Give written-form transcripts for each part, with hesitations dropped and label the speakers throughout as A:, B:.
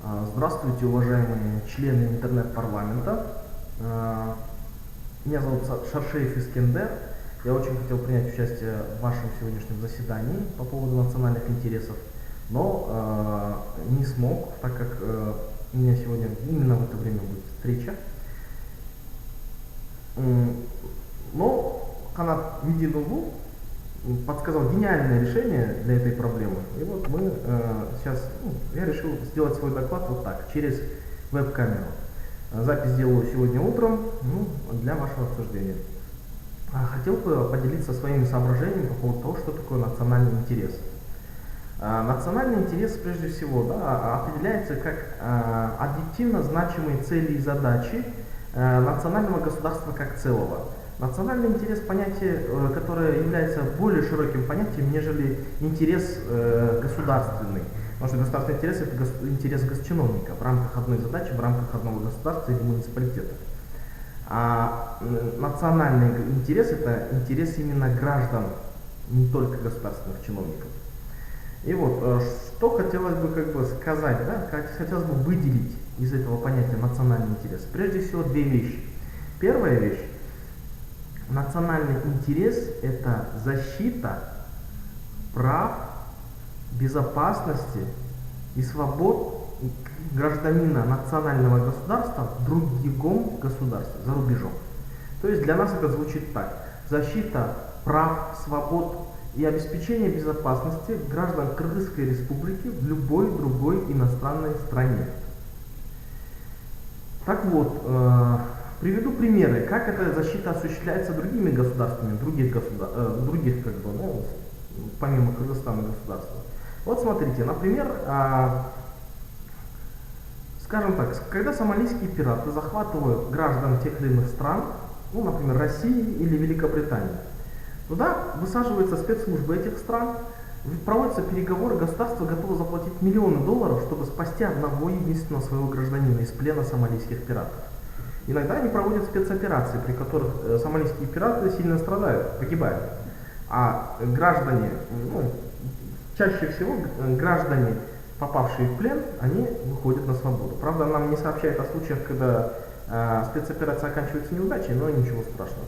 A: Здравствуйте, уважаемые члены интернет-парламента. Меня зовут Шаршеев Искендер. Я очень хотел принять участие в вашем сегодняшнем заседании по поводу национальных интересов, но не смог, так как у меня сегодня именно в это время будет встреча. Но Канат Мединову подсказал гениальное решение для этой проблемы. И вот мы я решил сделать свой доклад вот так, через веб-камеру. Запись сделаю сегодня утром, для вашего обсуждения. Хотел бы поделиться своими соображениями по поводу того, что такое национальный интерес. Национальный интерес, прежде всего, определяется как объективно значимые цели и задачи национального государства как целого. Национальный интерес – понятие, которое является более широким понятием, нежели интерес государственный. Потому что государственный интерес – это интерес госчиновника в рамках одной задачи, в рамках одного государства или муниципалитета. А национальный интерес – это интерес именно граждан, не только государственных чиновников. И вот, что хотелось бы сказать, хотелось бы выделить из этого понятия национальный интерес. Прежде всего, две вещи. Первая вещь. Национальный интерес – это защита прав, безопасности и свобод гражданина национального государства в другом государстве, за рубежом. То есть для нас это звучит так. Защита прав, свобод и обеспечение безопасности граждан Кыргызской республики в любой другой иностранной стране. Так вот, приведу примеры, как эта защита осуществляется другими государствами, других помимо Кыргызстана государства. Вот смотрите, например, скажем так, когда сомалийские пираты захватывают граждан тех или иных стран, например, России или Великобритании, туда высаживаются спецслужбы этих стран, проводятся переговоры, государство готово заплатить миллионы долларов, чтобы спасти одного единственного своего гражданина из плена сомалийских пиратов. Иногда они проводят спецоперации, при которых сомалийские пираты сильно страдают, погибают. А граждане, чаще всего граждане, попавшие в плен, они выходят на свободу. Правда, нам не сообщают о случаях, когда спецоперация оканчивается неудачей, но ничего страшного.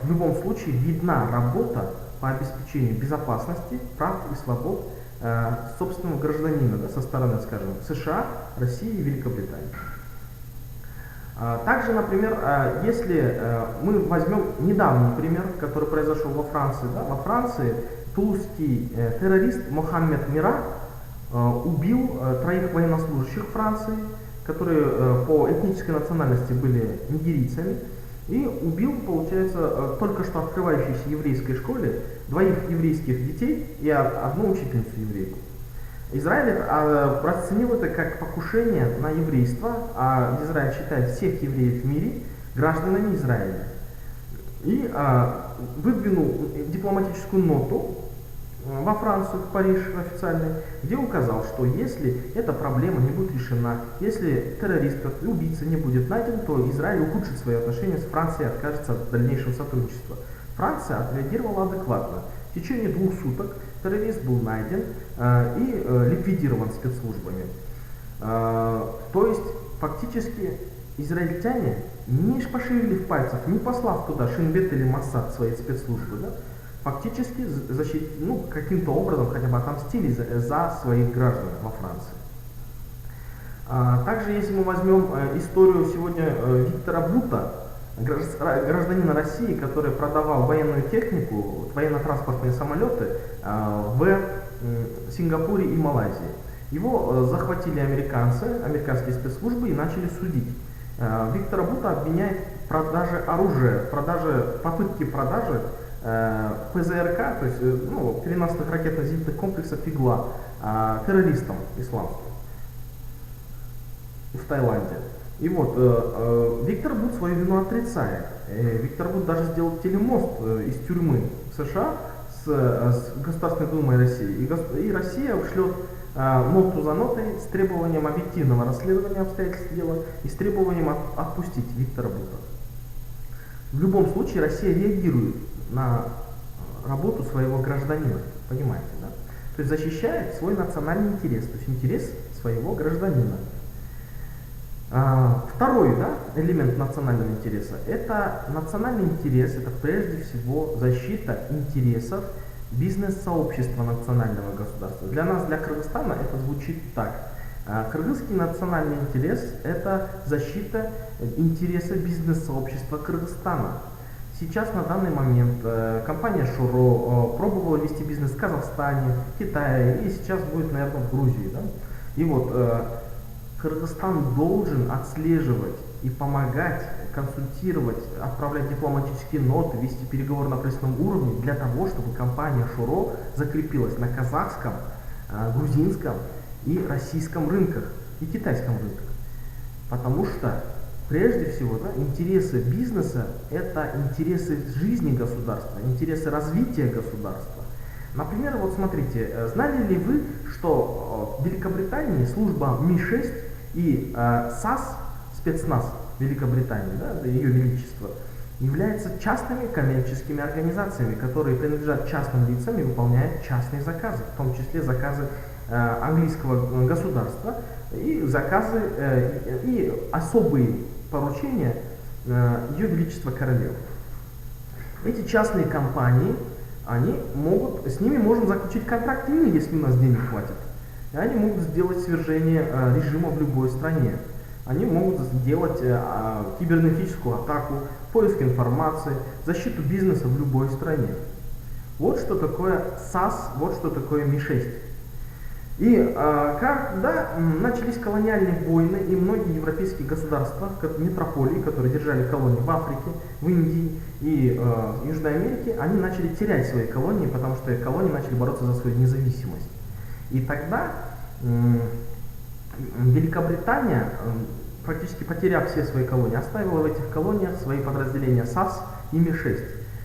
A: В любом случае видна работа по обеспечению безопасности, прав и свобод собственного гражданина со стороны, скажем, США, России и Великобритании. Также, например, если мы возьмем недавний пример, который произошел во Франции. Во Франции тулузский террорист Мохаммед Мира убил 3 военнослужащих Франции, которые по этнической национальности были нигерийцами, и убил, получается, только что открывающейся еврейской школе 2 еврейских детей и 1 учительницу еврейку. Израиль расценил это как покушение на еврейство, а Израиль считает всех евреев в мире гражданами Израиля. И выдвинул дипломатическую ноту во Францию, в Париж официальный, где указал, что если эта проблема не будет решена, если террорист и убийца не будет найден, то Израиль ухудшит свои отношения с Францией и откажется от дальнейшего сотрудничества. Франция отреагировала адекватно. В течение 2 суток террорист был найден и ликвидирован спецслужбами. То есть, фактически, израильтяне не пошевелив пальцев, не послав туда Шин Бет или Моссад свои спецслужбы, фактически каким-то образом хотя бы отомстили за своих граждан во Франции. Также, если мы возьмем историю сегодня Виктора Бута, гражданина России, который продавал военную технику, военно-транспортные самолеты в Сингапуре и Малайзии. Его захватили американские спецслужбы и начали судить. Виктора Бута обвиняют в продаже оружия, попытке продажи ПЗРК, то есть переносных ракетно-зенитных комплексов «Игла» террористам исламским в Таиланде. И вот, Виктор Бут свою вину отрицает. Виктор Бут даже сделал телемост из тюрьмы в США с Государственной Думой России. И Россия шлет ноту за нотой с требованием объективного расследования обстоятельств дела и с требованием отпустить Виктора Бута. В любом случае Россия реагирует на работу своего гражданина, понимаете, да? То есть защищает свой национальный интерес, то есть интерес своего гражданина. Второй, да, элемент национального интереса – это национальный интерес, это прежде всего защита интересов бизнес-сообщества национального государства. Для нас, для Кыргызстана, это звучит так. Кыргызский национальный интерес – это защита интереса бизнес-сообщества Кыргызстана. Сейчас, на данный момент, компания Шуро пробовала вести бизнес в Казахстане, Китае и сейчас будет, наверное, в Грузии. Да? И вот Кыргызстан должен отслеживать и помогать, консультировать, отправлять дипломатические ноты, вести переговоры на правительственном уровне для того, чтобы компания Шуро закрепилась на казахском, грузинском и российском рынках, и китайском рынках. Потому что, прежде всего, да, интересы бизнеса – это интересы жизни государства, интересы развития государства. Например, вот смотрите, знали ли вы, что в Великобритании служба Ми-6 и САС, спецназ Великобритании, да, Ее Величество, являются частными коммерческими организациями, которые принадлежат частным лицам и выполняют частные заказы, в том числе заказы английского государства и заказы и особые поручения Ее Величества Королевы. Эти частные компании, с ними можно заключить контракт, если у нас денег хватит. И они могут сделать свержение режима в любой стране. Они могут сделать кибернетическую атаку, поиск информации, защиту бизнеса в любой стране. Вот что такое САС, вот что такое Ми-6. И когда начались колониальные войны, и многие европейские государства, метрополии, которые держали колонии в Африке, в Индии и Южной Америке, они начали терять свои колонии, потому что колонии начали бороться за свою независимость. И тогда Великобритания, практически потеряв все свои колонии, оставила в этих колониях свои подразделения САС и Ми-6.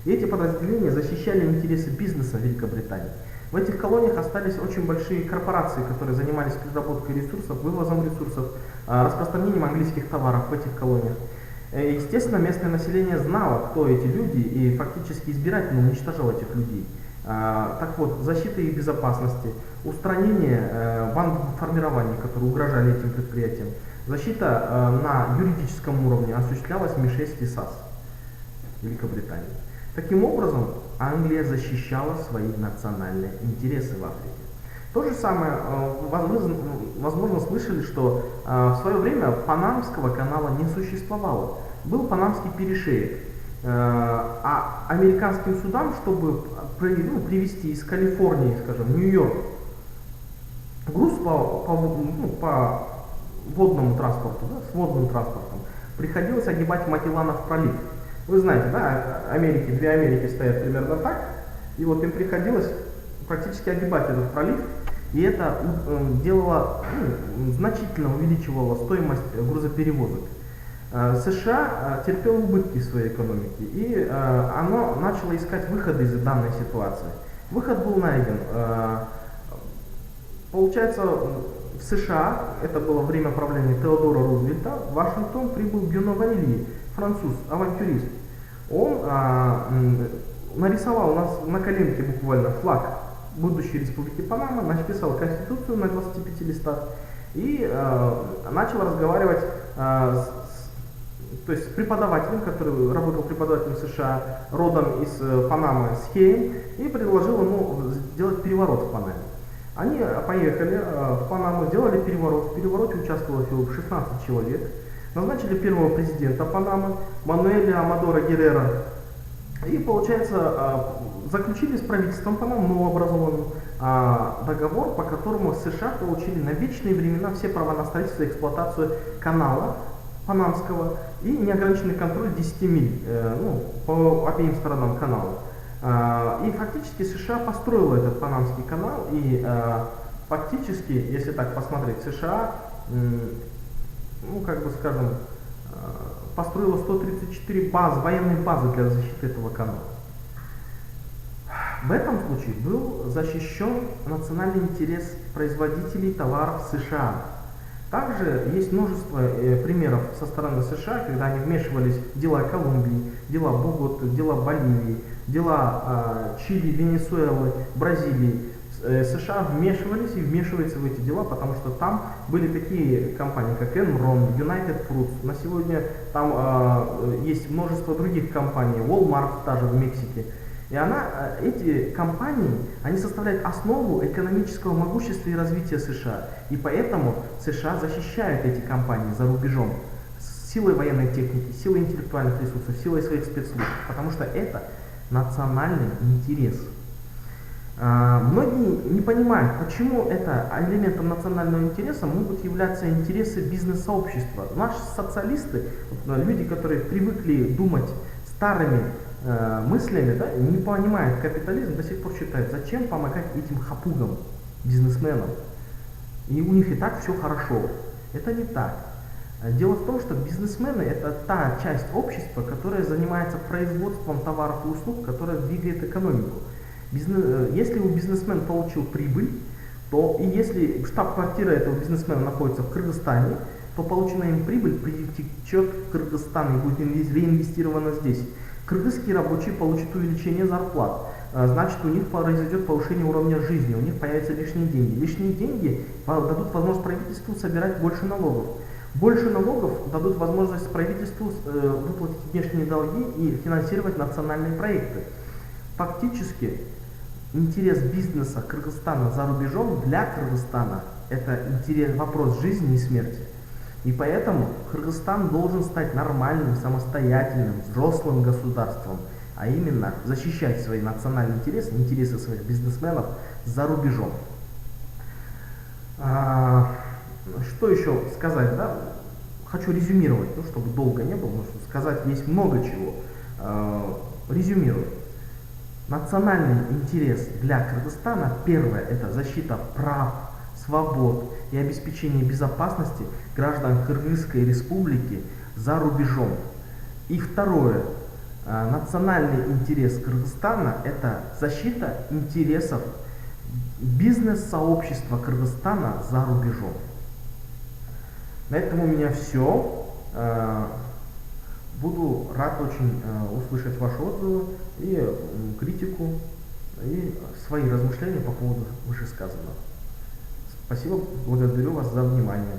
A: И эти подразделения защищали интересы бизнеса Великобритании. В этих колониях остались очень большие корпорации, которые занимались переработкой ресурсов, вывозом ресурсов, распространением английских товаров в этих колониях. Естественно, местное население знало, кто эти люди, и фактически избирательно уничтожало этих людей. Так вот, защита их безопасности, устранение бандформирований, которые угрожали этим предприятиям, защита на юридическом уровне осуществлялась Ми-6 и САС Великобритании. Таким образом, Англия защищала свои национальные интересы в Африке. То же самое, возможно, слышали, что в свое время Панамского канала не существовало. Был Панамский перешеек. А американским судам, чтобы привезти из Калифорнии, скажем, в Нью-Йорк груз по водному транспорту, да, с водным транспортом, приходилось огибать Магелланов пролив. Вы знаете, да, две Америки стоят примерно так, и вот им приходилось практически огибать этот пролив, и это делало, значительно увеличивало стоимость грузоперевозок. США терпело убытки в своей экономике, и оно начало искать выходы из данной ситуации. Выход был найден. Получается, в США, это было время правления Теодора Рузвельта, в Вашингтон прибыл Бюно Валлии, француз, авантюрист. Он нарисовал у нас на коленке буквально флаг будущей республики Панама, написал конституцию на 25 листах и начал разговаривать то есть с преподавателем, который работал преподавателем в США, родом из Панамы, с Хейм, и предложил ему сделать переворот в Панаме. Они поехали в Панаму, сделали переворот. В перевороте участвовало всего 16 человек. Назначили первого президента Панамы, Мануэля Амадора Геррера. И, получается, заключили с правительством Панамы новообразованным договор, по которому США получили на вечные времена все права на строительство и эксплуатацию канала Панамского и неограниченный контроль 10 миль по обеим сторонам канала. И фактически США построила этот Панамский канал, и фактически, если так посмотреть, США, построила 134 военные базы для защиты этого канала. В этом случае был защищен национальный интерес производителей товаров США. Также есть множество примеров со стороны США, когда они вмешивались в дела Колумбии, дела Боготы, дела Боливии, дела Чили, Венесуэлы, Бразилии. США вмешивались и вмешиваются в эти дела, потому что там были такие компании, как Enron, United Fruits. На сегодня там есть множество других компаний, Walmart даже в Мексике. И эти компании, они составляют основу экономического могущества и развития США. И поэтому США защищают эти компании за рубежом силой военной техники, силой интеллектуальных ресурсов, силой своих спецслужб, потому что это национальный интерес. Многие не понимают, почему это элементом национального интереса могут являться интересы бизнес-сообщества. Наши социалисты, люди, которые привыкли думать старыми мыслями, да, не понимают капитализм, до сих пор считают, зачем помогать этим хапугам, бизнесменам. И у них и так все хорошо. Это не так. Дело в том, что бизнесмены это та часть общества, которая занимается производством товаров и услуг, которая двигает экономику. Если бизнесмен получил прибыль, то и если штаб-квартира этого бизнесмена находится в Кыргызстане, то полученная им прибыль притечет в Кыргызстан и будет реинвестирована здесь. Кыргызские рабочие получат увеличение зарплат, значит у них произойдет повышение уровня жизни, у них появятся лишние деньги. Лишние деньги дадут возможность правительству собирать больше налогов. Больше налогов дадут возможность правительству выплатить внешние долги и финансировать национальные проекты. Фактически интерес бизнеса Кыргызстана за рубежом для Кыргызстана это вопрос жизни и смерти. И поэтому Кыргызстан должен стать нормальным, самостоятельным, взрослым государством, а именно защищать свои национальные интересы, интересы своих бизнесменов за рубежом. Что еще сказать, да? Хочу резюмировать, чтобы долго не было, потому что сказать есть много чего. Резюмирую. Национальный интерес для Кыргызстана, первое, это защита прав, свобод и обеспечение безопасности граждан Кыргызской республики за рубежом. И второе, национальный интерес Кыргызстана – это защита интересов бизнес-сообщества Кыргызстана за рубежом. На этом у меня все. Буду рад очень услышать ваши отзывы и критику, и свои размышления по поводу вышесказанного. Спасибо, благодарю вас за внимание.